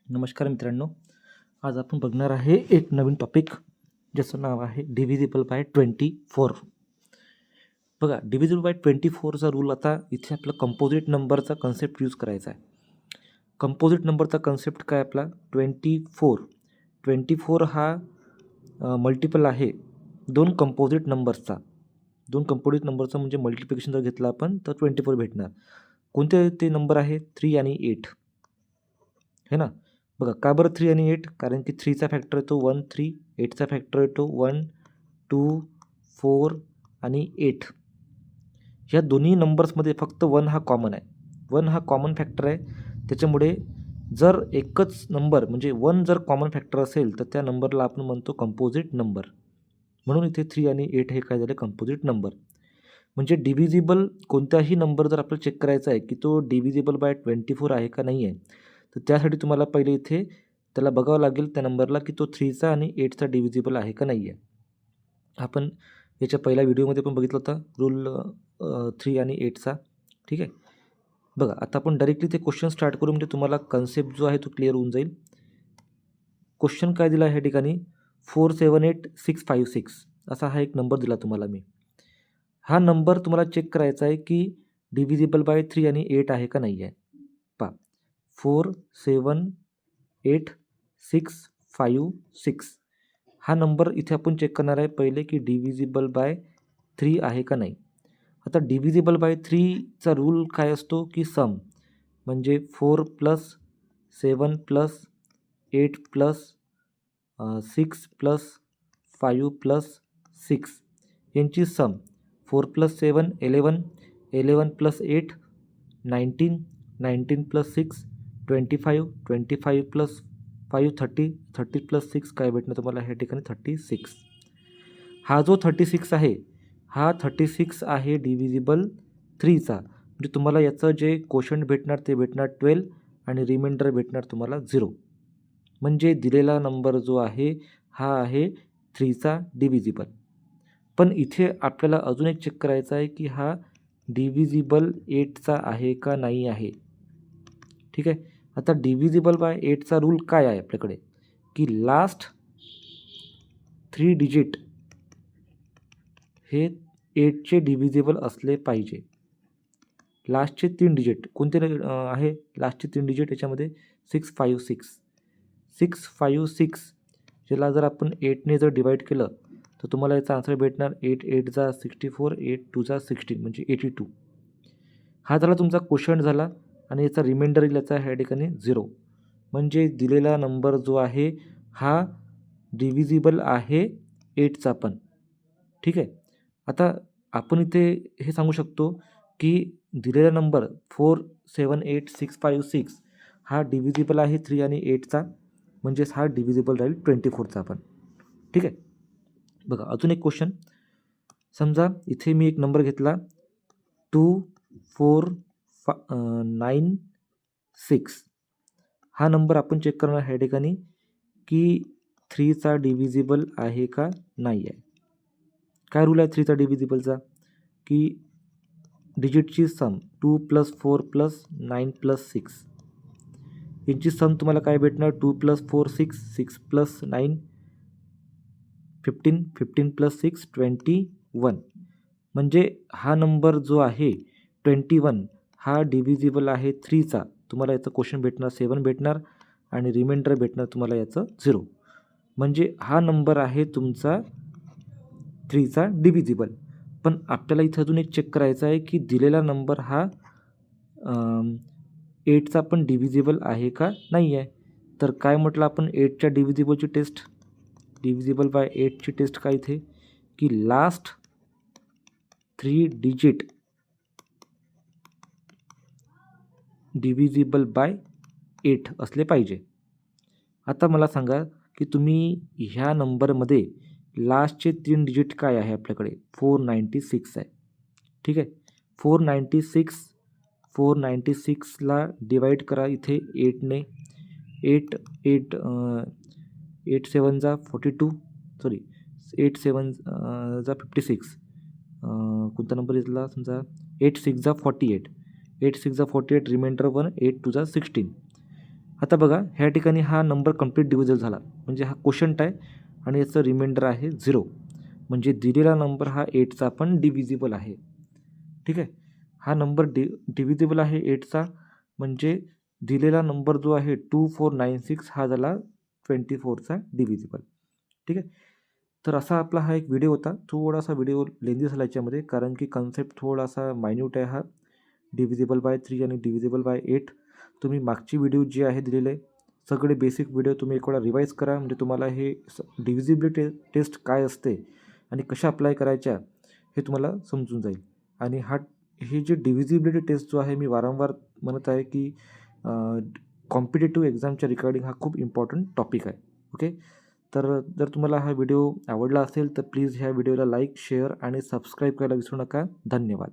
नमस्कार मित्रांनो, आज आपण बघणार आहे एक नवीन टॉपिक ज्याचं नाव आहे डिव्हिजिबल बाय 24. बघा, डिव्हिजिबल बाय 24चा रूल आता इथे आपला कंपोजिट नंबरचा कन्सेप्ट यूज करायचा आहे. कंपोजिट नंबरचा कन्सेप्ट काय आपला 24 हा मल्टिपल आहे दोन कंपोजिट नंबर्सचा म्हणजे मल्टिप्लिकेशन जर घेतला आपण तर 24 भेटणार. कोणते ते नंबर आहे 3 आणि 8 है ना. बघा, का बरं 3 आणि 8? कारण की 3चा फॅक्टर येतो 1 3, 8चा फॅक्टर येतो 1 2 4 आणि 8. ह्या दोन्ही नंबर्समध्ये फक्त 1 हा कॉमन आहे. 1 हा कॉमन फॅक्टर आहे. त्याच्यामुळे जर एकच नंबर म्हणजे 1 जर कॉमन फॅक्टर असेल तर त्या नंबरला आपण म्हणतो कंपोजिट नंबर. म्हणून इथे 3 आणि 8 हे काय झाले कंपोजिट नंबर. म्हणजे डिव्हिजिबल कोणताही नंबर जर आपल्याला चेक करायचा आहे की तो डिव्हिजिबल बाय 24 आहे का नाही आहे, तर त्यासाठी तुम्हाला पहिले इथे त्याला बघावं लागेल त्या नंबरला की तो 3चा आणि 8चा डिव्हिजिबल आहे का नाही आहे. आपण याच्या पहिल्या व्हिडिओमध्ये पण बघितलं होतं रूल 3 आणि 8चा. ठीक आहे. बघा, आता आपण डायरेक्टली ते क्वेश्चन स्टार्ट करू म्हणजे तुम्हाला कन्सेप्ट जो आहे तो क्लिअर होऊन जाईल. क्वेश्चन काय दिला आहे ह्या ठिकाणी 478656 असा हा एक नंबर दिला तुम्हाला मी. हा नंबर तुम्हाला चेक करायचा आहे की डिव्हिजिबल बाय 3 आणि 8 आहे का नाही आहे. पहा, 478656 हा नंबर इथे आपण चेक करणार आहे पहिले की डिव्हिजिबल बाय 3 आहे का नाही. आता डिव्हिजिबल बाय 3चा रूल काय असतो की सम म्हणजे 4 + 7 + 8 + 6 + 5 + 6 यांची सम 4 + 7 11, 11 + 8 19, 19 + 6 25, 25 + 5 30, 30 + 6 काय भेटणार तुम्हाला ह्या ठिकाणी 36. हा जो 36 आहे हा 36 आहे डिव्हिजिबल 3चा. म्हणजे तुम्हाला याचं जे कोशंट भेटणार ते भेटणार 12 आणि रिमाइंडर भेटणार तुम्हाला 0. म्हणजे दिलेला नंबर जो आहे हा आहे 3चा डिव्हिजिबल. पण इथे आपल्याला अजून एक चेक करायचा आहे की हा डिव्हिजिबल 8चा आहे का नाही आहे. ठीक आहे. आता डिव्हिजिबल बाय 8चा रूल काय आहे आपल्याकडे की लास्ट 3 डिजिट हे 8चे डिव्हिजिबल असले पाहिजे. लास्टचे 3 डिजिट कोणते आहे लास्टचे 3 डिजिट याच्यामध्ये 656. 656 ज्याला जर आपण 8ने जर डिवाईड केलं तर तुम्हाला याचा आन्सर भेटणार 8 8 जा 64, 8 2 जा 16 म्हणजे 82. हा झाला तुमचा क्वोशंट झाला आणि याचा रिमाइंडर येईल याचा ह्या ठिकाणी 0. म्हणजे दिलेला नंबर जो आहे हा डिव्हिजिबल आहे 8चा पण. ठीक आहे. आता आपण इथे हे सांगू शकतो की दिलेला नंबर 478656 हा डिव्हिजिबल आहे 3 आणि 8चा. म्हणजेच हा डिव्हिजिबल राहील 24चा पण. ठीक आहे. बघा, अजून एक क्वेश्चन. समजा इथे मी एक नंबर घेतला 24996. हा नंबर आपण चेक करणार ह्या ठिकाणी की 3चा डिव्हिजिबल आहे का नाही आहे. काय रूल आहे 3चा डिव्हिजिबलचा की डिजिटची सम 2 + 4 + 9 + 6 यांची सम तुम्हाला काय भेटणार 2 + 4 6, 6 + 9 15, 15 + 6 21. म्हणजे हा नंबर जो आहे 21 हा डिव्हिजिबल आहे 3चा. तुम्हाला याचं क्वोशंट भेटणार 7 भेटणार आणि रिमाइंडर भेटणार तुम्हाला याचं 0. म्हणजे हा नंबर आहे तुमचा 3चा डिव्हिजिबल. पण आपल्याला इथं अजून एक चेक करायचा आहे की दिलेला नंबर हा 8चा पण डिव्हिजिबल आहे का नाही आहे. तर काय म्हटलं आपण 8च्या डिव्हिजिबलची टेस्ट, डिव्हिजिबल बाय 8ची टेस्ट काय इथे की लास्ट 3 डिजिट डिव्हिजिबल बाय 8 असले पाहिजे. आता मला सांगा की तुम्ही ह्या नंबरमध्ये लास्टचे 3 डिजिट काय आहे आपल्याकडे 496 आहे. ठीक आहे. 496ला डिवाईड करा इथे 8ने. 8 8 8 7 जा 42 सॉरी 8 7 जा 56. कोणता नंबर येतला समजा 8 6 जा 48, 8 6 जा 48 रिमाइंडर 1 8 2 जा 16. आता बघा ह्या ठिकाणी हा नंबर कंप्लीट डिव्हिजल झाला, म्हणजे हा क्वोशंट आहे आणि याचं रिमाइंडर आहे 0, म्हणजे दिलेला नंबर हा 8चा पण डिव्हिजिबल आहे. ठीक आहे. हा नंबर डिव्हिजिबल आहे 8चा, म्हणजे दिलेला नंबर जो आहे 2496 हा झाला 24चा डिव्हिजिबल. ठीक आहे. तर असा आपला हा एक व्हिडिओ होता. थोडासा व्हिडिओ लेंदी झाला याच्यामध्ये, कारण की कन्सेप्ट थोडासा मायन्यूट आहे हा. डिव्हिजिबल बाय 3 आणि डिव्हिजिबल बाय 8. तुम्ही मागची व्हिडिओ जी आहे दिलेले सगळे बेसिक व्हिडिओ तुम्ही एक वेळा रिवाईज करा, म्हणजे तुम्हाला हे डिव्हिजिबिलिटी टेस्ट काय असते आणि कशा अप्लाय करायच्या हे तुम्हाला समजून जाईल. आणि हे जे डिव्हिजिबिलिटी टेस्ट जो आहे मी वारंवार म्हणत आहे की कॉम्पिटिटिव्ह एक्झामच्या रिगार्डिंग हा खूप इम्पॉर्टंट टॉपिक आहे. ओके. तर जर तुम्हाला हा व्हिडिओ आवडला असेल तर प्लीज ह्या व्हिडिओला लाईक, शेअर आणि सबस्क्राईब करायला विसरू नका. धन्यवाद.